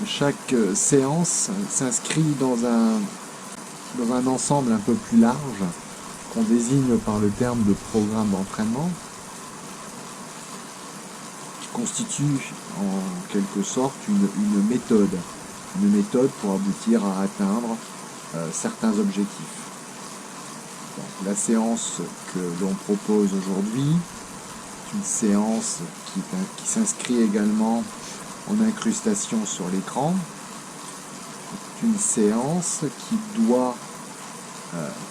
Chaque séance s'inscrit dans un ensemble un peu plus large qu'on désigne par le terme de programme d'entraînement, qui constitue en quelque sorte une méthode pour aboutir à atteindre certains objectifs. Donc, la séance que l'on propose aujourd'hui est une séance qui s'inscrit également en incrustation sur l'écran. C'est une séance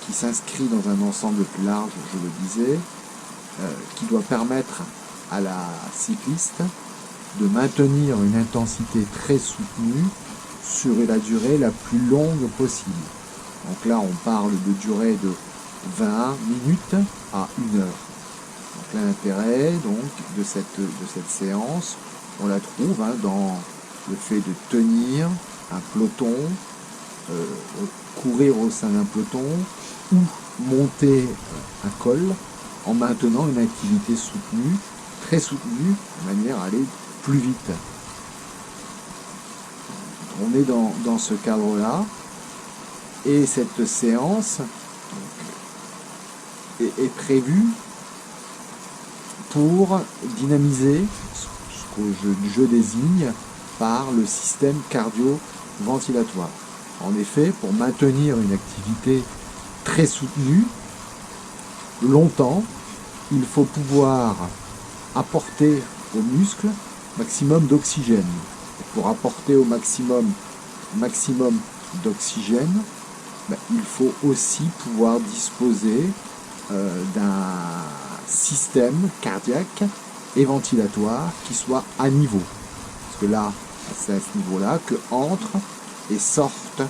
qui s'inscrit dans un ensemble plus large, je le disais, qui doit permettre à la cycliste de maintenir une intensité très soutenue sur la durée la plus longue possible. Donc là, on parle de durée de 20 minutes à 1 heure. Donc l'intérêt de cette séance, on la trouve dans le fait de tenir un peloton, courir au sein d'un peloton ou monter un col en maintenant une activité soutenue, très soutenue, de manière à aller plus vite. On est dans ce cadre-là et cette séance est prévue pour dynamiser ce que je désigne par le système cardio-ventilatoire. En effet, pour maintenir une activité très soutenue, longtemps, il faut pouvoir apporter aux muscles maximum d'oxygène. Et pour apporter au maximum d'oxygène, il faut aussi pouvoir disposer d'un système cardiaque et ventilatoire qui soit à niveau. Parce que là, c'est à ce niveau-là que entrent et sortent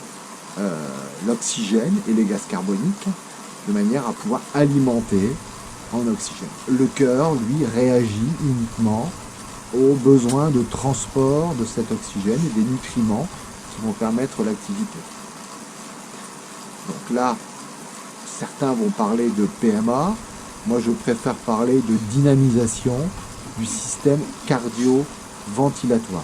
l'oxygène et les gaz carboniques de manière à pouvoir alimenter en oxygène. Le cœur, lui, réagit uniquement aux besoins de transport de cet oxygène et des nutriments qui vont permettre l'activité. Donc là, certains vont parler de PMA. Moi, je préfère parler de dynamisation du système cardio-ventilatoire.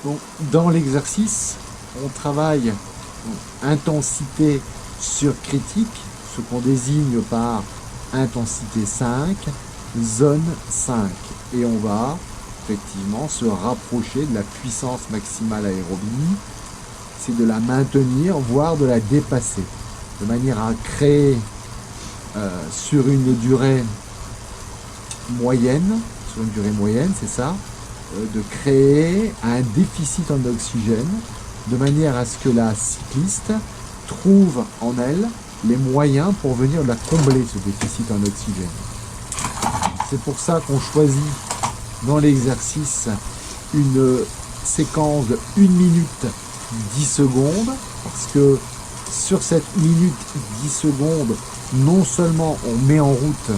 Donc, dans l'exercice, on travaille intensité surcritique, ce qu'on désigne par intensité 5, zone 5. Et on va effectivement se rapprocher de la puissance maximale aérobie, c'est de la maintenir, voire de la dépasser, de manière à créer sur une durée moyenne, c'est ça, de créer un déficit en oxygène, de manière à ce que la cycliste trouve en elle les moyens pour venir la combler, ce déficit en oxygène. C'est pour ça qu'on choisit dans l'exercice une séquence de 1 minute 10 secondes, parce que sur cette 1 minute 10 secondes, non seulement on met en route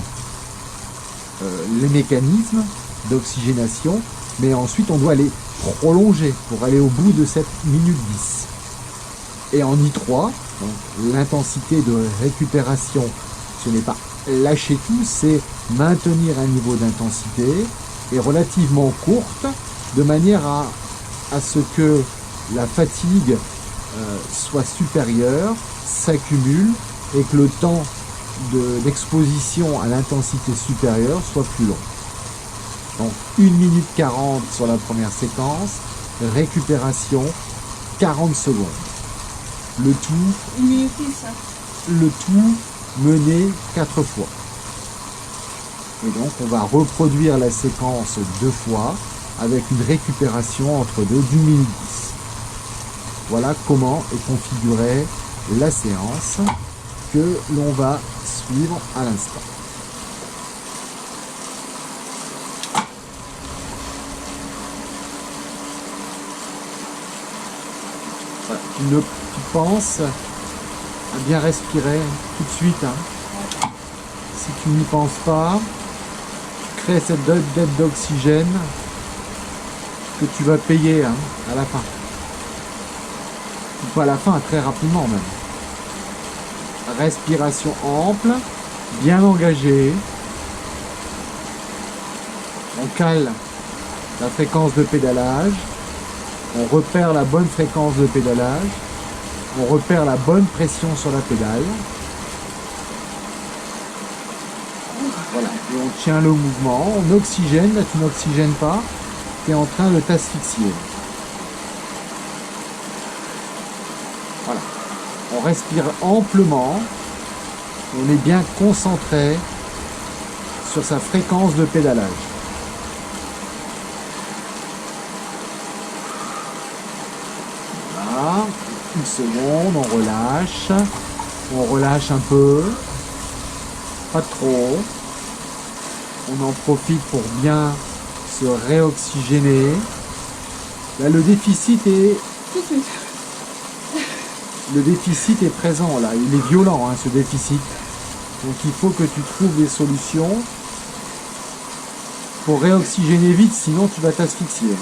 les mécanismes d'oxygénation, mais ensuite on doit les prolonger pour aller au bout de cette minute 10. Et en I3, donc l'intensité de récupération, ce n'est pas lâcher tout, c'est maintenir un niveau d'intensité et relativement courte, de manière à ce que la fatigue soit supérieure, s'accumule et que le temps d'exposition à l'intensité supérieure soit plus long. Donc 1 minute 40 sur la première séquence, récupération 40 secondes. Le tout mené 4 fois. Et donc on va reproduire la séquence 2 fois avec une récupération entre 2 du minute 10. Voilà comment est configurée la séance que l'on va suivre à l'instant. Tu penses à bien respirer tout de suite. Si tu n'y penses pas, tu crées cette dette d'oxygène que tu vas payer à la fin. Pas à la fin, très rapidement même. Respiration ample, bien engagée. On cale la fréquence de pédalage. On repère la bonne fréquence de pédalage. On repère la bonne pression sur la pédale. Voilà, et on tient le mouvement, on oxygène, là tu n'oxygènes pas, tu es en train de t'asphyxier. Voilà, on respire amplement, on est bien concentré sur sa fréquence de pédalage. Voilà, une seconde, on relâche un peu, pas trop. On en profite pour bien se réoxygéner. Là, le déficit est présent, là. Il est violent, hein, ce déficit. Donc, il faut que tu trouves des solutions pour réoxygéner vite, sinon tu vas t'asphyxier.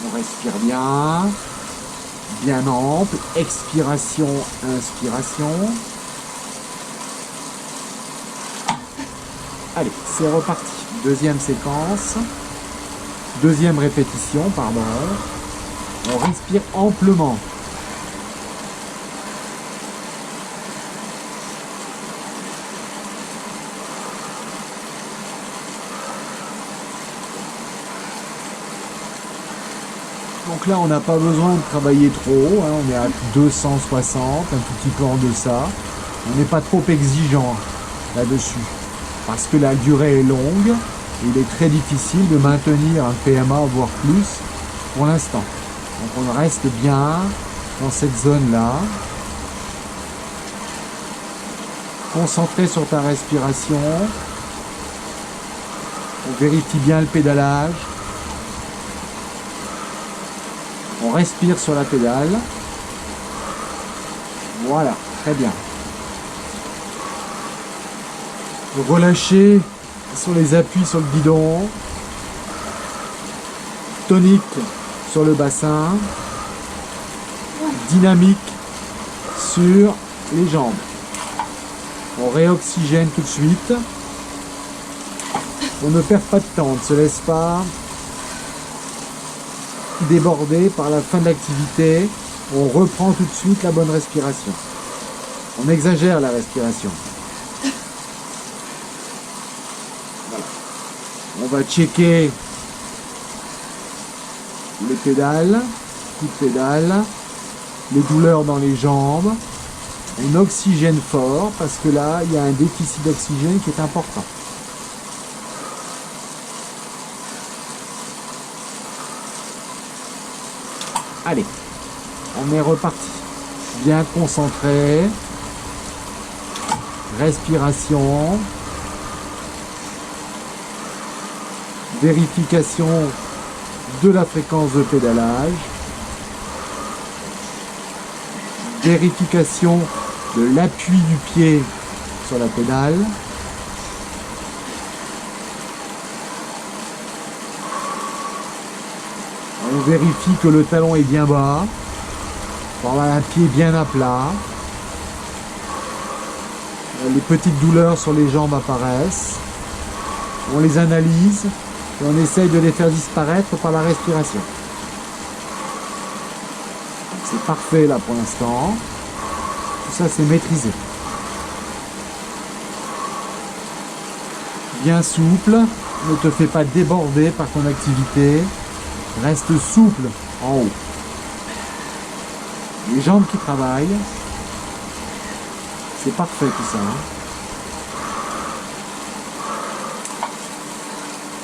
On respire bien, bien ample. Expiration, inspiration. Allez, c'est reparti. Deuxième séquence. Deuxième répétition, pardon. On respire amplement. Donc là, on n'a pas besoin de travailler trop. Hein, on est à 260, un tout petit peu en deçà. On n'est pas trop exigeant là-dessus. Parce que la durée est longue, il est très difficile de maintenir un PMA, voire plus, pour l'instant. Donc on reste bien dans cette zone-là. Concentré sur ta respiration. On vérifie bien le pédalage. On respire sur la pédale. Voilà, très bien. Relâchez sur les appuis sur le guidon, tonique sur le bassin, dynamique sur les jambes. On réoxygène tout de suite. On ne perd pas de temps, on ne se laisse pas déborder par la fin de l'activité. On reprend tout de suite la bonne respiration. On exagère la respiration. On va checker les pédales, coup de pédale, les douleurs dans les jambes. On oxygène fort parce que là, il y a un déficit d'oxygène qui est important. Allez, on est reparti. Bien concentré. Respiration. Vérification de la fréquence de pédalage. Vérification de l'appui du pied sur la pédale. On vérifie que le talon est bien bas. Pour avoir un pied bien à plat. Les petites douleurs sur les jambes apparaissent. On les analyse. Et on essaye de les faire disparaître par la respiration. C'est parfait là pour l'instant. Tout ça c'est maîtrisé. Bien souple, ne te fais pas déborder par ton activité. Reste souple en haut. Les jambes qui travaillent. C'est parfait tout ça. Hein.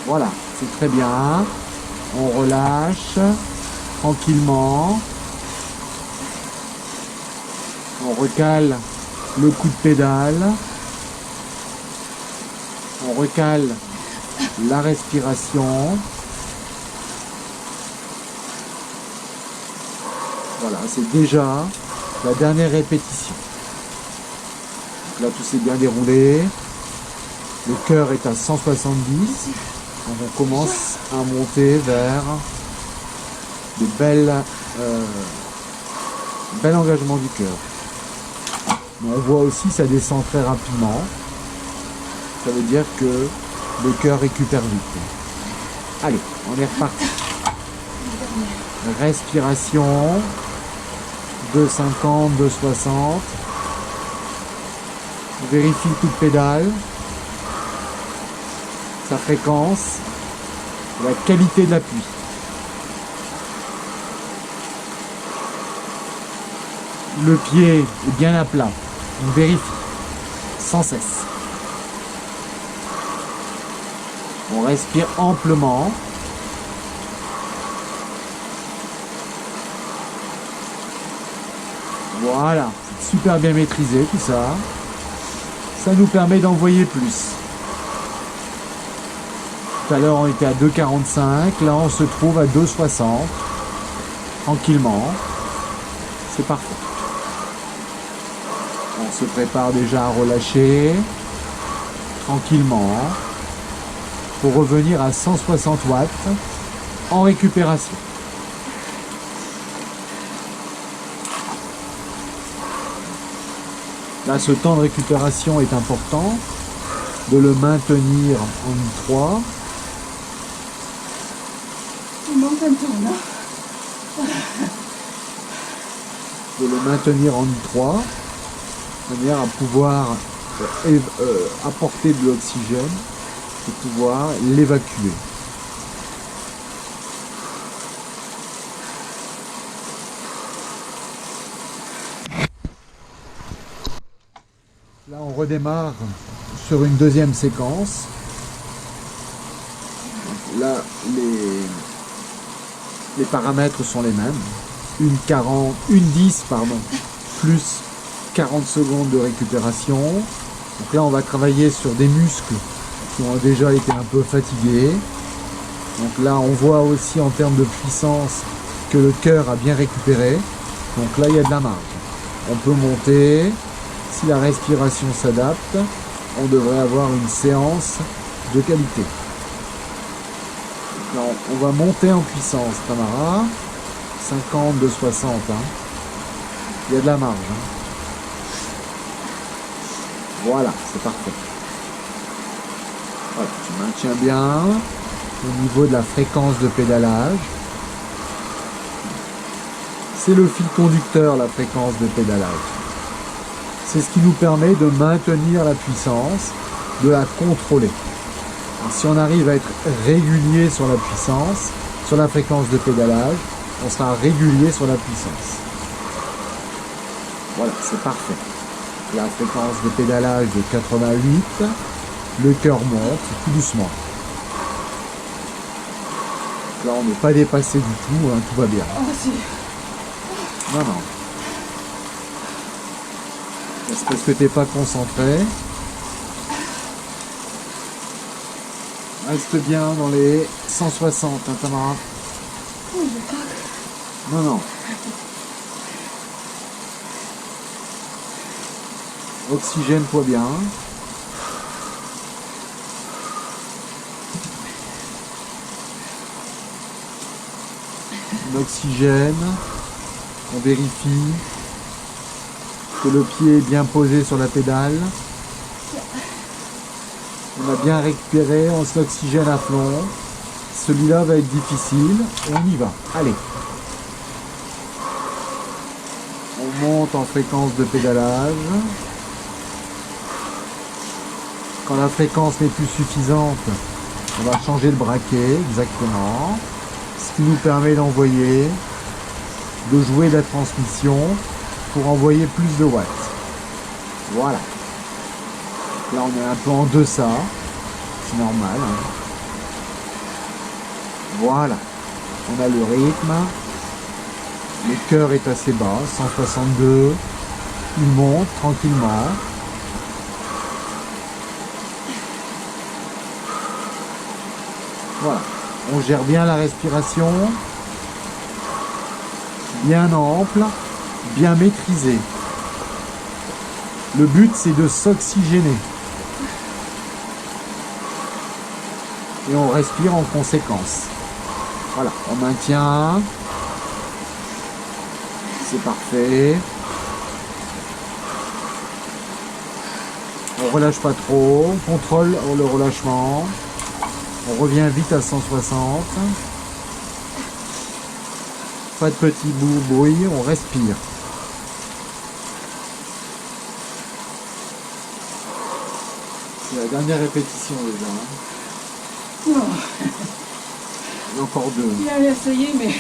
Voilà, c'est très bien. On relâche tranquillement. On recale le coup de pédale. On recale la respiration. Voilà, c'est déjà la dernière répétition. Donc là, tout s'est bien déroulé. Le cœur est à 170. Donc on commence à monter vers bel engagement du cœur. Mais on voit aussi ça descend très rapidement. Ça veut dire que le cœur récupère vite. Allez, on est reparti. Respiration. 2,50, 2,60. On vérifie le coup de pédale. Sa fréquence. La qualité de l'appui. Le pied est bien à plat. On vérifie sans cesse. On respire amplement. Voilà, super bien maîtrisé tout ça. Ça nous permet d'envoyer plus. Tout à l'heure on était à 2,45, là on se trouve à 2,60. Tranquillement. C'est parfait. On se prépare déjà à relâcher. Tranquillement. Pour revenir à 160 watts en récupération. Là, ce temps de récupération est important, de le maintenir en I3. Il manque un temps là. De le maintenir en I3, de manière à pouvoir apporter de l'oxygène et pouvoir l'évacuer. Là, on redémarre sur une deuxième séquence. Là, les paramètres sont les mêmes. Une 10, plus 40 secondes de récupération. Donc là, on va travailler sur des muscles qui ont déjà été un peu fatigués. Donc là, on voit aussi en termes de puissance que le cœur a bien récupéré. Donc là, il y a de la marge. On peut monter. Si la respiration s'adapte, on devrait avoir une séance de qualité. Là, on va monter en puissance, Tamara. 50 de 60. Hein. Il y a de la marge. Hein. Voilà, c'est parfait. Voilà, tu maintiens bien au niveau de la fréquence de pédalage. C'est le fil conducteur, la fréquence de pédalage. C'est ce qui nous permet de maintenir la puissance, de la contrôler. Alors, si on arrive à être régulier sur la puissance, sur la fréquence de pédalage, on sera régulier sur la puissance. Voilà, c'est parfait. La fréquence de pédalage de 88, le cœur monte tout doucement. Là, on n'est pas dépassé du tout, hein, tout va bien. Oh, si. Non, non. C'est parce que t'es pas concentré. Reste bien dans les 160, hein, Tamara. Oh, je craque. Non, non. Oxygène-toi bien. L'oxygène. On vérifie que le pied est bien posé sur la pédale. On a bien récupéré, on s'oxygène à fond. Celui-là va être difficile. On y va. Allez. On monte en fréquence de pédalage. Quand la fréquence n'est plus suffisante, on va changer le braquet, exactement. Ce qui nous permet d'envoyer, de jouer la transmission pour envoyer plus de watts. Voilà. Là, on est un peu en deçà. C'est normal. Hein. Voilà. On a le rythme. Le cœur est assez bas, 162. Il monte tranquillement. Voilà. On gère bien la respiration. Bien ample. Bien maîtrisé. Le but, c'est de s'oxygéner. Et on respire en conséquence. Voilà, on maintient C'est parfait. On relâche pas trop, on contrôle le relâchement. On revient vite à 160. Pas de petits bruits, on respire. C'est la dernière répétition déjà. Non, Et encore deux. j'avais essayé, mais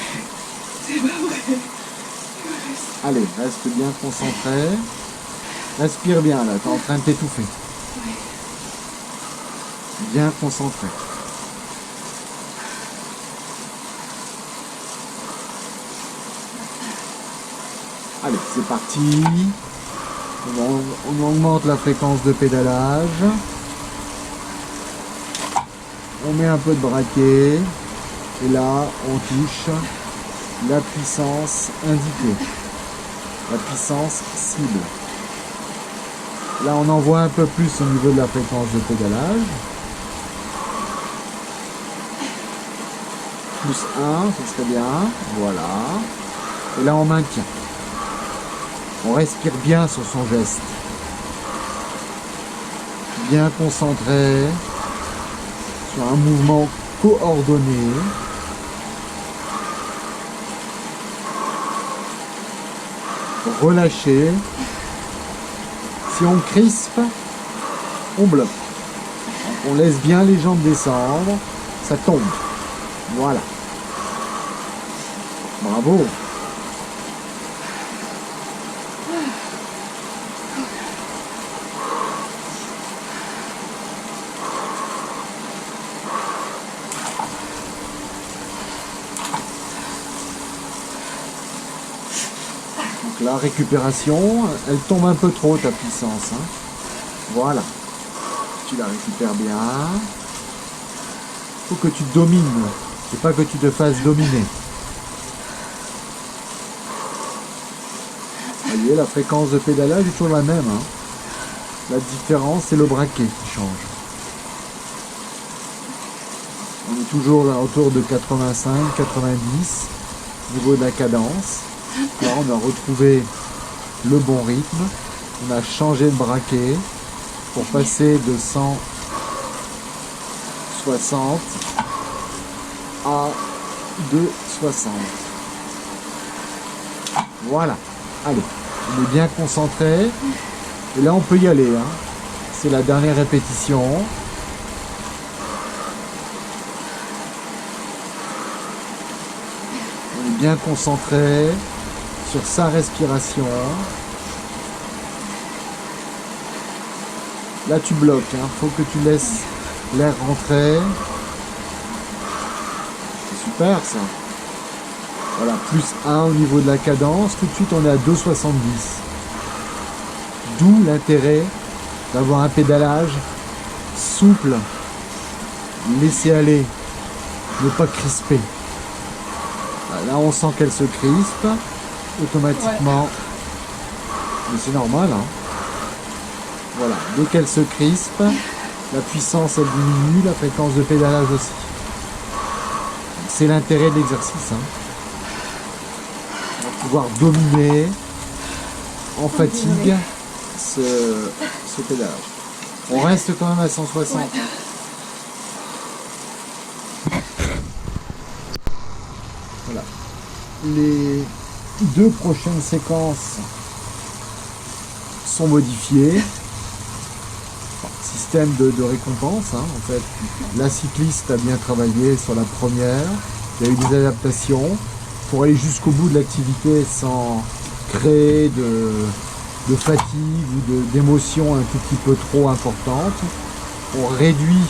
c'est pas vrai. Allez, reste bien concentré. Respire bien là, t'es en train de t'étouffer. Oui. Bien concentré. Allez, c'est parti. On augmente la fréquence de pédalage. On met un peu de braquet. Et là, on touche la puissance indiquée. La puissance cible. Là, on en voit un peu plus au niveau de la fréquence de pédalage. Plus 1, ce serait bien. Voilà. Et là, on maintient. On respire bien sur son geste. Bien concentré sur un mouvement coordonné. Relâché. Si on crispe, on bloque. Donc on laisse bien les jambes descendre, ça tombe. Voilà. Bravo. Donc la récupération, elle tombe un peu trop ta puissance. Hein. Voilà. Tu la récupères bien. Il faut que tu domines. Et pas que tu te fasses dominer. Vous voyez, la fréquence de pédalage est toujours la même. Hein. La différence, c'est le braquet qui change. On est toujours là autour de 85, 90 au niveau de la cadence. Là, on a retrouvé le bon rythme. On a changé de braquet pour passer de 160 à 260. Voilà. Allez, on est bien concentré. Et là, on peut y aller. Hein. C'est la dernière répétition. On est bien concentré sur sa respiration. Là, tu bloques. Hein. Faut que tu laisses l'air rentrer. C'est super, ça. Voilà, plus 1 au niveau de la cadence. Tout de suite, on est à 2,70. D'où l'intérêt d'avoir un pédalage souple, laisser aller, ne pas crisper. Là, on sent qu'elle se crispe automatiquement. Ouais. Mais c'est normal. Hein. Voilà, dès qu'elle se crispe, la puissance, elle diminue, la fréquence de pédalage aussi. C'est l'intérêt de l'exercice. Hein. On va pouvoir dominer en fatigue ce pédalage. On reste quand même à 160. Ouais. Voilà. Les 2 prochaines séquences sont modifiées. Système de récompense. Hein, en fait, la cycliste a bien travaillé sur la première. Il y a eu des adaptations pour aller jusqu'au bout de l'activité sans créer de fatigue ou d'émotions un tout petit peu trop importantes. On réduit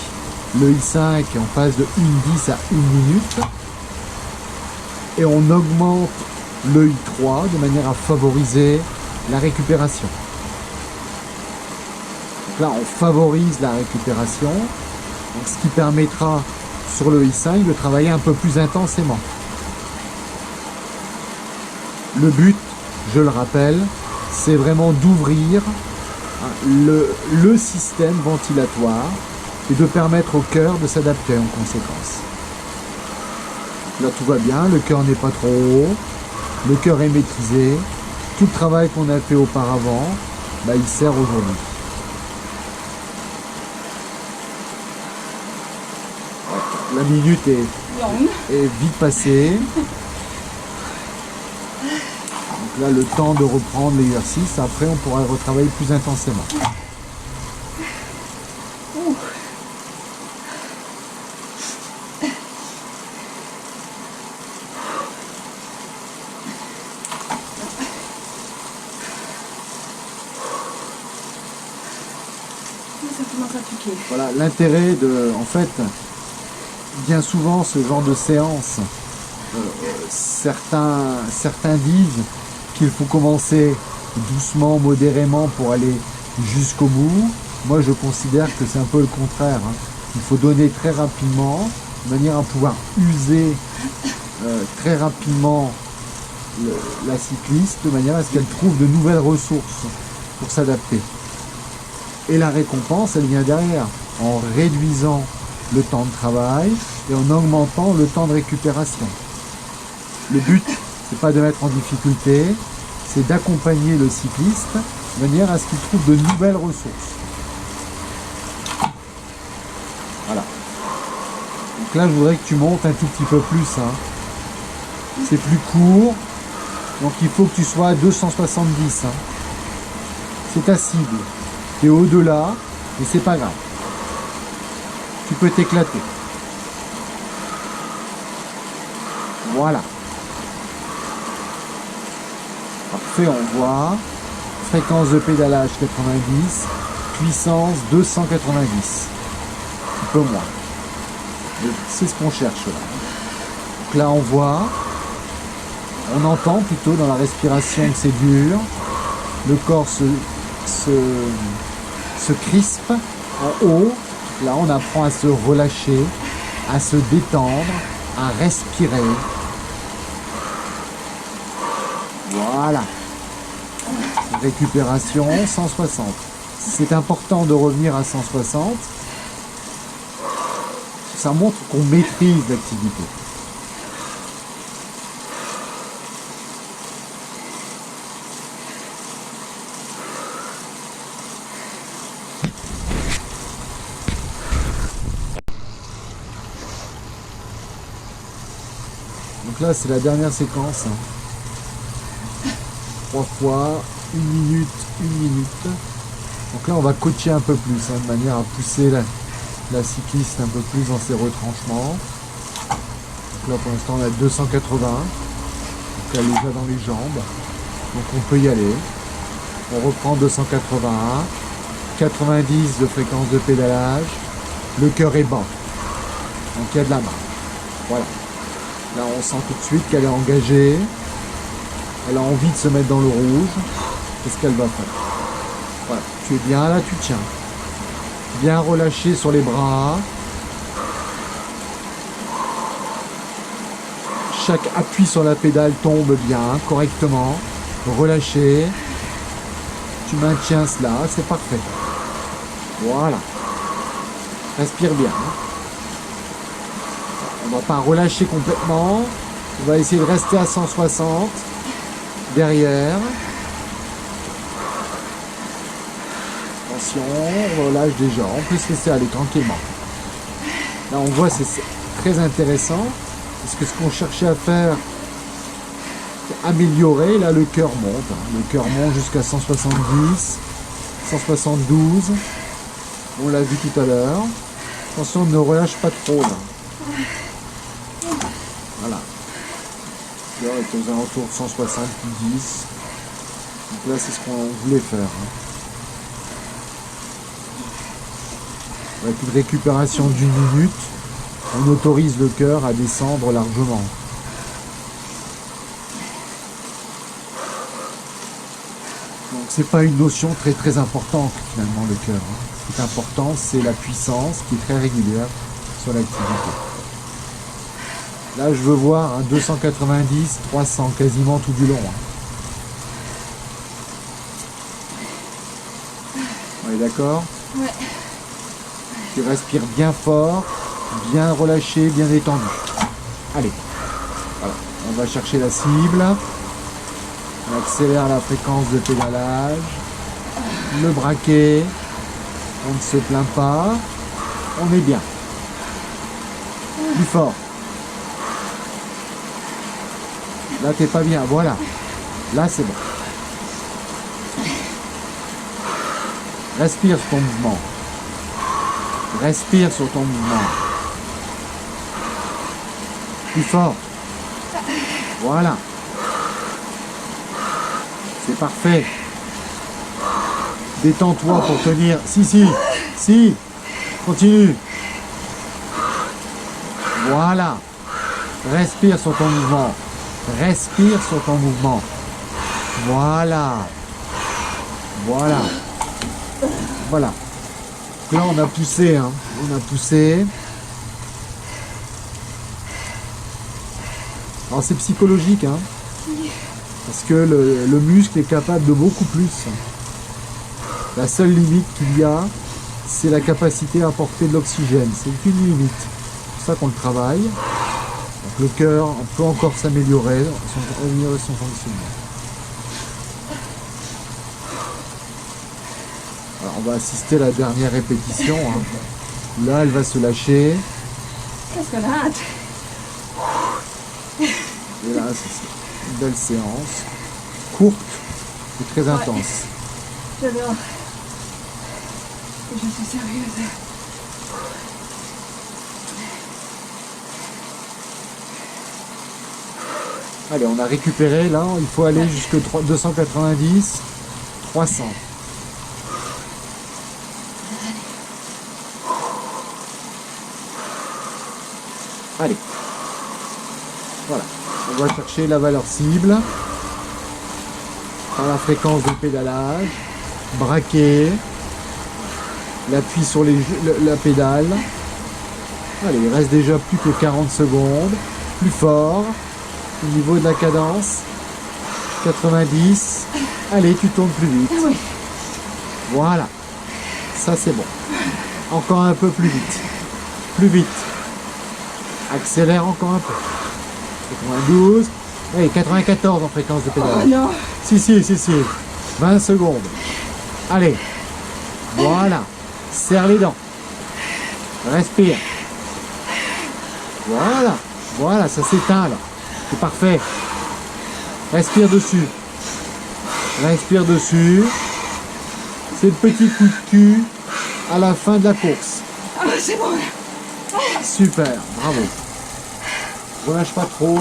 le I5 en passe de 1,10 à 1 minute et on augmente le I3 de manière à favoriser la récupération. Donc là, on favorise la récupération, donc ce qui permettra sur le I5 de travailler un peu plus intensément. Le but, je le rappelle, c'est vraiment d'ouvrir le système ventilatoire et de permettre au cœur de s'adapter en conséquence. Là, tout va bien, le cœur n'est pas trop haut, le cœur est maîtrisé, tout le travail qu'on a fait auparavant, bah, il sert aujourd'hui. La minute est vite passée. Donc là, le temps de reprendre l'exercice. Après, on pourra le retravailler plus intensément. Ça commence à piquer. Voilà, l'intérêt de, en fait, bien souvent, ce genre de séance, certains disent qu'il faut commencer doucement, modérément pour aller jusqu'au bout. Moi, je considère que c'est un peu le contraire, hein. Il faut donner très rapidement, de manière à pouvoir user très rapidement la cycliste, de manière à ce qu'elle trouve de nouvelles ressources pour s'adapter. Et la récompense, elle vient derrière, en réduisant le temps de travail et en augmentant le temps de récupération. Le but, c'est pas de mettre en difficulté, c'est d'accompagner le cycliste de manière à ce qu'il trouve de nouvelles ressources. Voilà. Donc là, je voudrais que tu montes un tout petit peu plus, hein. C'est plus court, donc il faut que tu sois à 270. Hein. C'est ta cible. Tu es au-delà, mais c'est pas grave. Tu peux t'éclater. Voilà. Parfait, on voit. Fréquence de pédalage 90, puissance 290. Un peu moins. C'est ce qu'on cherche là. Donc là, on voit, on entend plutôt dans la respiration que c'est dur. Le corps se crispe en haut. Là, on apprend à se relâcher, à se détendre, à respirer. Voilà. Récupération 160. C'est important de revenir à 160. Ça montre qu'on maîtrise l'activité. Donc là, c'est la dernière séquence. 3 fois, 1 minute, 1 minute. Donc là, on va coacher un peu plus, hein, de manière à pousser la cycliste un peu plus dans ses retranchements. Donc là, pour l'instant, on a 280. Donc elle est déjà dans les jambes. Donc on peut y aller. On reprend 281. 90 de fréquence de pédalage. Le cœur est bas. Donc il y a de la marge. Voilà. Là, on sent tout de suite qu'elle est engagée. Elle a envie de se mettre dans le rouge. Qu'est-ce qu'elle va faire? Voilà. Tu es bien là, tu tiens. Bien relâché sur les bras. Chaque appui sur la pédale tombe bien, correctement. Relâché. Tu maintiens cela, c'est parfait. Voilà. Respire bien. On ne va pas relâcher complètement. On va essayer de rester à 160. Derrière. Attention, on relâche déjà. On peut se laisser aller tranquillement. Là, on voit, c'est très intéressant. Parce que ce qu'on cherchait à faire, c'est améliorer. Là, le cœur monte. Le cœur monte jusqu'à 170, 172. On l'a vu tout à l'heure. Attention, ne relâche pas trop là. Voilà. Là, on est aux alentours de 170. Donc là, c'est ce qu'on voulait faire. Avec une récupération d'une minute, on autorise le cœur à descendre largement. Donc c'est pas une notion très importante finalement le cœur. Ce qui est important, c'est la puissance qui est très régulière sur l'activité. Là, je veux voir un 290, 300, quasiment tout du long. On est d'accord? Ouais. Tu respires bien fort, bien relâché, bien détendu. Allez, voilà. On va chercher la cible. On accélère la fréquence de pédalage. Le braquet. On ne se plaint pas. On est bien. Plus fort. Là, t'es pas bien. Voilà. Là, c'est bon. Respire sur ton mouvement. Respire sur ton mouvement. Plus fort. Voilà. C'est parfait. Détends-toi pour tenir. Si. Continue. Voilà. Respire sur ton mouvement. Respire sur ton mouvement. Voilà. Voilà. Voilà. Là, on a poussé. Hein. On a poussé. Alors, c'est psychologique. Hein. Parce que le muscle est capable de beaucoup plus. La seule limite qu'il y a, c'est la capacité à apporter de l'oxygène. C'est une limite. C'est pour ça qu'on le travaille. Donc, le cœur peut encore s'améliorer, son fonctionnement. Alors, on va assister à la dernière répétition. Hein. Là, elle va se lâcher. Qu'est-ce qu'on a hâte. Et là, c'est une belle séance. Courte et très intense. J'adore. Je suis sérieuse. Allez, on a récupéré. Là, il faut aller jusque 290, 300. Allez. Voilà. On va chercher la valeur cible. Par la fréquence de pédalage. Braquer. L'appui sur la pédale. Allez, il reste déjà plus que 40 secondes. Plus fort. Au niveau de la cadence. 90. Allez, tu tournes plus vite. Oui. Voilà. Ça, c'est bon. Encore un peu plus vite. Plus vite. Accélère encore un peu. 92. Allez, 94 en fréquence de pédalage. Oh non. Si. 20 secondes. Allez. Voilà. Serre les dents. Respire. Voilà, ça s'éteint là. C'est parfait. Respire dessus. C'est le petit coup de cul à la fin de la course. Ah, c'est bon là. Super, bravo. Relâche pas trop.